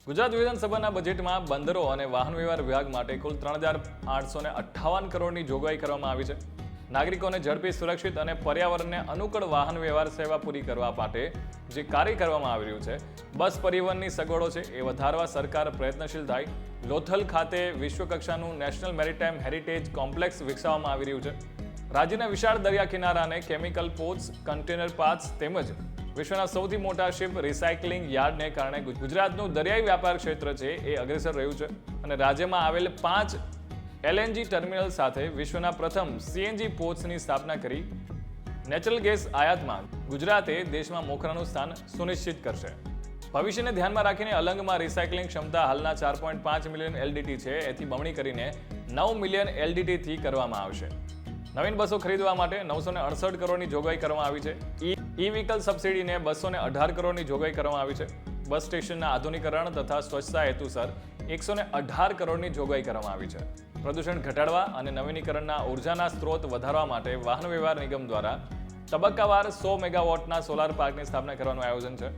ગુજરાત વિધાનસભાના બજેટમાં બંદરો અને વાહન વ્યવહાર વિભાગ માટે કુલ 3,858 કરોડની જોગવાઈ કરવામાં આવી છે. નાગરિકોને ઝડપી, સુરક્ષિત અને પર્યાવરણને અનુકૂળ વાહન વ્યવહાર સેવા પૂરી કરવા માટે જે કાર્ય કરવામાં આવી રહ્યું છે, બસ પરિવહનની સગવડો છે એ વધારવા સરકાર પ્રયત્નશીલ થાય. લોથલ ખાતે વિશ્વકક્ષાનું નેશનલ મેરીટાઈમ હેરિટેજ કોમ્પ્લેક્સ વિકસાવવામાં આવી રહ્યું છે. રાજ્યના વિશાળ દરિયા કિનારાને કેમિકલ પોર્ટ્સ, કન્ટેનર પાર્ક્સ તેમજ વિશ્વના સૌથી મોટા શિપ રિસાયકલિંગ યાર્ડને કારણે ગુજરાતનું દરિયાઈ વ્યાપાર ક્ષેત્ર છે એ અગ્રેસર રહ્યું છે અને રાજ્યમાં આવેલ 5 LNG ટર્મિનલ સાથે વિશ્વના પ્રથમ CNG પોર્ટ્સની સ્થાપના કરી નેચરલ ગેસ આયાતમાં ગુજરાતે દેશમાં મોખરાનું સ્થાન સુનિશ્ચિત કરશે. ભવિષ્યને ધ્યાનમાં રાખીને અલંગમાં રિસાયકલિંગ ક્ષમતા હાલના 4.5 મિલિયન LDT છે એથી બમણી કરીને 9 મિલિયન LDT થી કરવામાં આવશે. નવીન બસો ખરીદવા માટે 968 કરોડની જોગવાઈ કરવામાં આવી છે. ઈ-વ્હીકલ સબસિડીને 218 કરોડની જોગવાઈ કરવામાં આવી છે. બસ સ્ટેશનના આધુનિકરણ તથા સ્વચ્છતા હેતુસર 118 કરોડની જોગવાઈ કરવામાં આવી છે. પ્રદૂષણ ઘટાડવા અને નવીનીકરણના ઉર્જાના સ્ત્રોત વધારવા માટે વાહન વ્યવહાર નિગમ દ્વારા તબક્કાવાર 100 મેગાવોટના સોલાર પાર્કની સ્થાપના કરવાનું આયોજન છે.